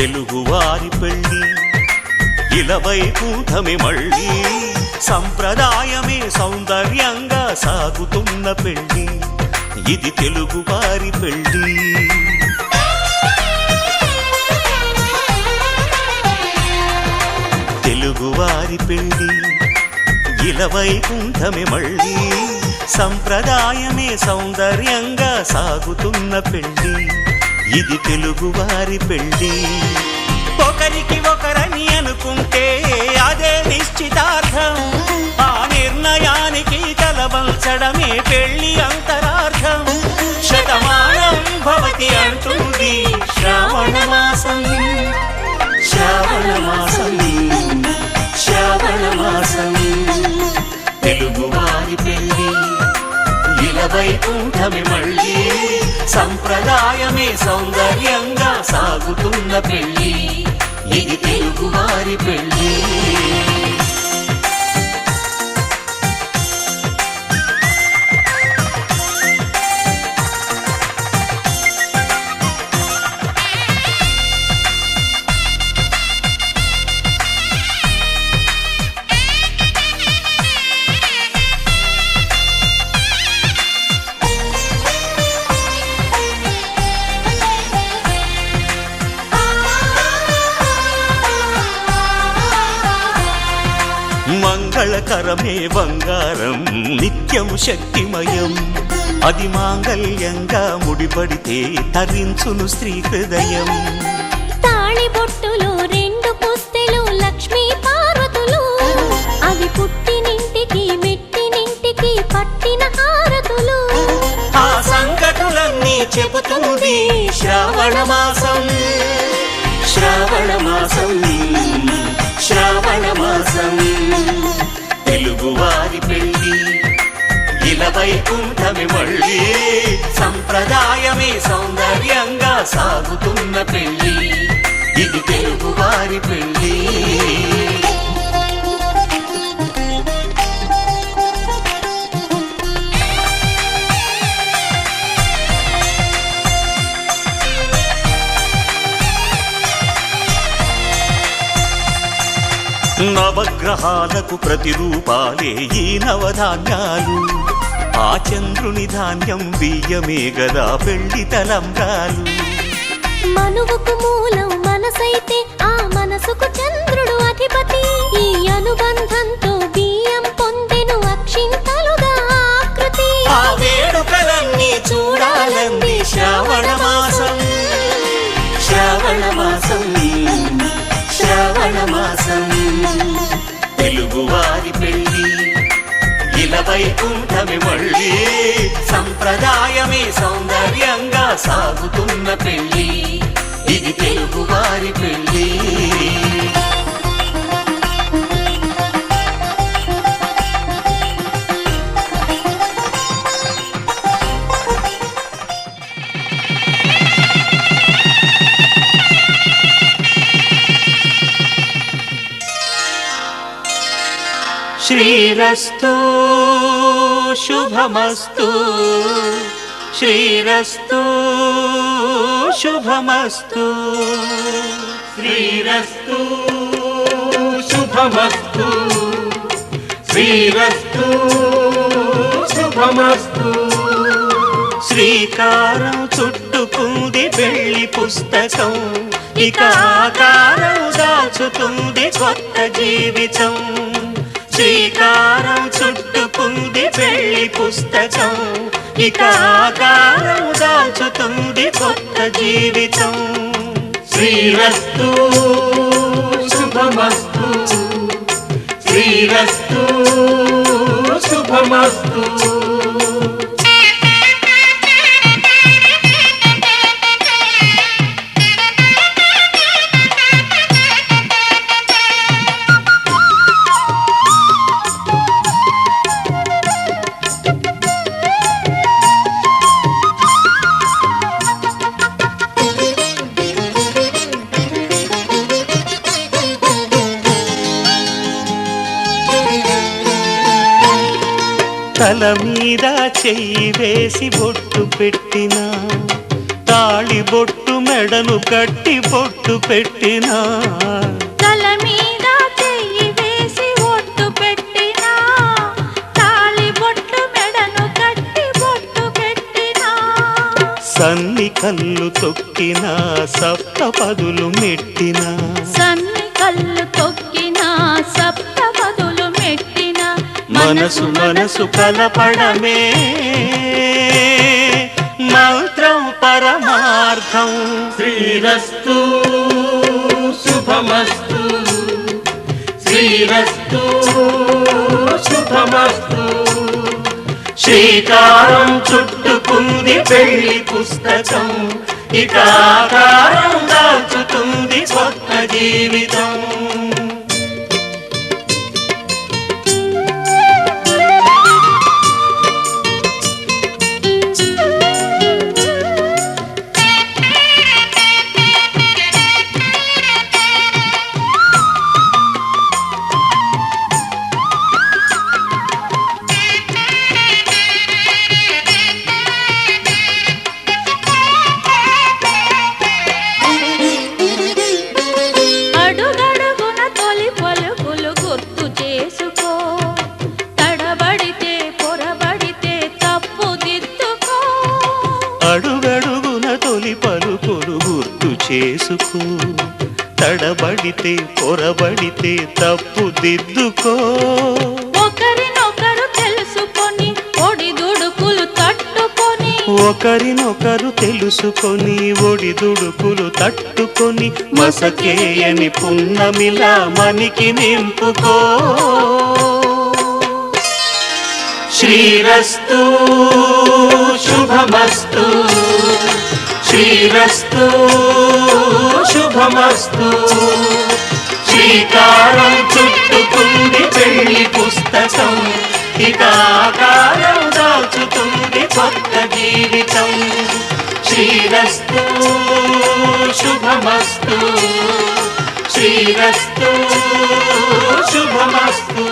తెలుగువారి పెళ్ళి ఇలవైకుంఠమే మళ్ళీ సంప్రదాయమే సౌందర్యంగా సాగుతున్న పెళ్ళి ఇది తెలుగువారి పెళ్ళి తెలుగువారి పెళ్ళి ఇలవైకుంఠమే మళ్ళీ సంప్రదాయమే సౌందర్యంగా సాగుతున్న పెళ్ళి ఇది తెలుగువారి పెళ్ళి ఒకరికి ఒకరని అనుకుంటే అదే నిశ్చితార్థం ఆ నిర్ణయానికి తలవంచడమే పెళ్ళి అంతరార్థం శతమానం భవతి అంటుంది శ్రావణ మాసం శ్రావణ మాసం శ్రావణ మాసం తెలుగువారి పెళ్ళి ఇలవైకుంఠమే మళ్ళీ సంప్రదాయమే సౌందర్యంగా సాగుతున్న పెళ్ళి ఇది తెలుగువారి పెళ్ళి మంగళకరమే బంగారం నిత్యం శక్తిమయం అది మాంగళ్యంగా ముడిపడితే తరించును స్త్రీ హృదయం తాళిబొట్టులో రెండు పుస్తెలు లక్ష్మీ పార్వతులు అవి పుట్టినింటికి మెట్టినింటికి పట్టిన హారతులు ఆ సంగతులన్నీ చెబుతుంది శ్రావణ మాసం శ్రావణ మాసం శ్రావణ మాసం తెలుగువారి పెళ్ళి ఇలవైకుంఠమే మళ్ళీ సంప్రదాయమే సౌందర్యంగా సాగుతున్న పెళ్ళి ఇది తెలుగువారి పెళ్ళి నవగ్రహాలకు ప్రతిరూపాలే ఈ నవధాన్యాలు ఆ చంద్రుని ధాన్యం బియ్యమే గదా పెళ్లి తలంబ్రాలు మనువుకు మూలం మనసైతే ఆ మనసుకు చంద్రుడు అధిపతి ఈ అనుబంధంతో బియ్యం పొందెను అక్షింతలుగా ఆకృతి ఆ వేడుకలన్నీ చూడాలంది శ్రావణ మాసం శ్రావణ మాసం శ్రావణ మాసం తెలుగువారి పెళ్ళి ఇలవైకుంఠమే మళ్ళీ సంప్రదాయమే సౌందర్యంగా సాగుతున్న పెళ్ళి ఇది తెలుగువారి పెళ్ళి శ్రీరస్తు శుభమస్తు శ్రీరస్తు శుభమస్తు శ్రీరస్తు శుభమస్తు శ్రీరస్తు శుభమస్తు శ్రీకారం చుట్టుకుంది పెళ్లి పుస్తకం ఇక ఆకారం దాచుతుంది కొత్త జీవితం శ్రీకారం చుట్టుకుంది పెళ్లి పుస్తకం ఇక ఆకారం దాచుతుంది కొత్త జీవితం శ్రీరస్తు శుభమస్తు శ్రీరస్తు శుభమస్తు తల మీద చెయ్యి వేసి బొట్టు పెట్టిన తాళి బొట్టు మెడను కట్టి బొట్టు పెట్టినా తల మీద చెయ్యి వేసి ఒట్టు పెట్టినా తాళి బొట్టు మెడను కట్టి బొట్టు పెట్టినా సన్ని కళ్ళు తొక్కినా సప్త పదులు మెట్టినా సన్ని కళ్ళు తొక్కినా సప్త పదులు మెట్టినా మనసు మనసు కలపడమే మంత్రం పరమార్థం శ్రీరస్తు శుభమస్తు శ్రీరస్తు శుభమస్తు శ్రీకారం చుట్టుకుంది పెళ్లి పుస్తకం ఇక ఆకారం దాచుతుంది కొత్త జీవితం అడుగడుగున తొలి పలుకులు గుర్తు చేసుకో తడబడితే పొరబడితే తప్పు దిద్దుకో అడుగడుగున తొలి పలుకులు గుర్తు చేసుకో తడబడితే పొరబడితే తప్పు దిద్దుకో ఒకరినొకరు తెలుసుకొని ఒడిదుడుకులు తట్టుకొని ఒకరినొకరు తెలుసుకొని ఒడిదుడుకులు తట్టుకొని మసకేయని పున్నమిలా మనికి నింపుకో శ్రీరస్తు శుభమస్తు శ్రీరస్తు శుభమస్తు శ్రీకారం చుట్టుకుంది పెళ్లి పుస్తకం ఇక ఆకారం దాచుతుంది కొత్త జీవితం శ్రీరస్తు శుభమస్తు శ్రీరస్తు శుభమస్తు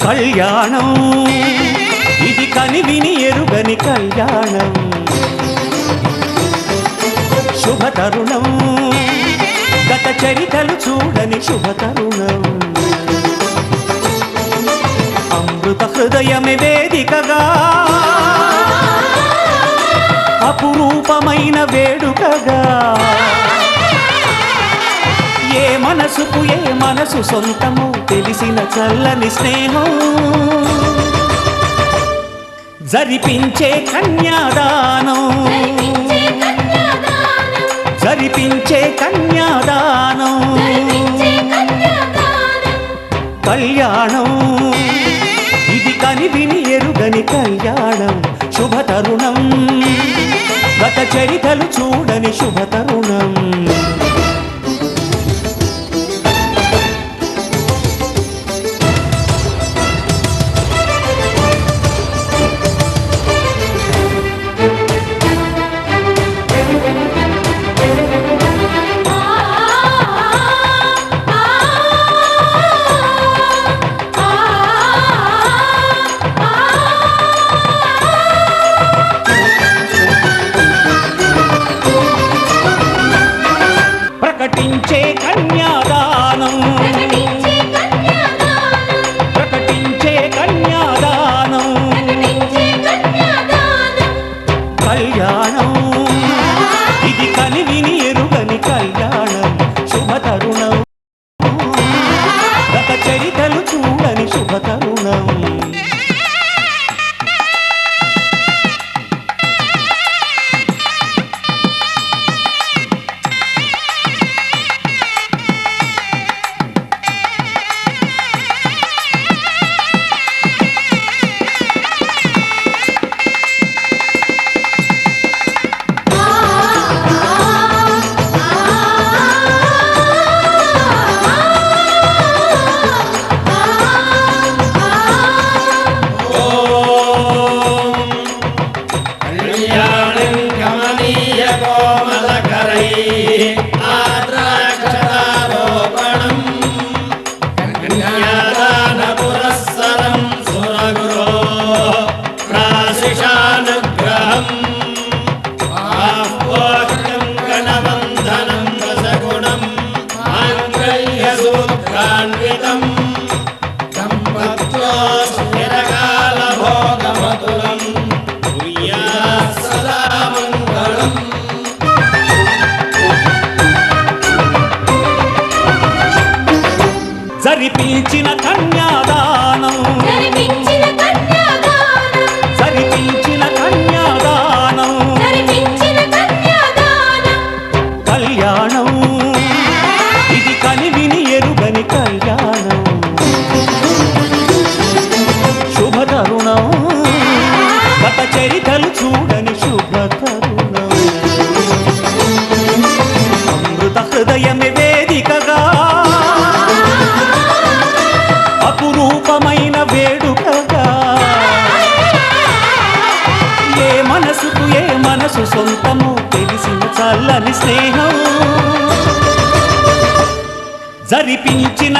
కళ్యాణం ఇది కనివిని ఎరుగని కళ్యాణం శుభతరుణం గత చరితలు చూడని శుభతరుణం అమృత హృదయమే వేదికగా అపురూపమైన వేడుకగా ఏ మనసుకు ఏ మనసు సొంతము తెలిసిన చల్లని స్నేహం జరిపించే కన్యాదానం జరిపించే కన్యాదానం కళ్యాణం ఇది కనివిని ఎరుగని కళ్యాణం శుభతరుణం గత చరితలు చూడని శుభతరుణం ప్రకటించే కన్యాదానం ప్రకటించే కన్యాదానం కళ్యాణం ఇది కనివిని ఎరుగని కళ్యాణం శుభతరుణం గత చరితలు చూడని శుభతరుణం ఆద్రాక్షతారోపణం కన్యాదానపురస్సరం సురగురో ప్రాశిషానుగ్రహం ఆహ్వాహ్యం గణబంధనం దశగుణం మాంగళ్యసూత్రాన్వితం సంపత్తో స్థిరకాలభోగమతులం కుర్యాత్ సదా మంగళం. జరిపించిన కన్యాదానం జరిపించిన కన్యాదానం జరిపించిన కన్యాదానం జరిపించిన కన్యాదానం కళ్యాణం ఇది కనివిని ఎరుగని కళ్యాణం శుభతరుణం గత చరితలు చూడని శుభతరుణం అమృత హృదయమే వేదికగా అపురూపమైన వేడుకగా ఏ మనసు సొంతము తెలిసిన చల్లని స్నేహం జరిపించిన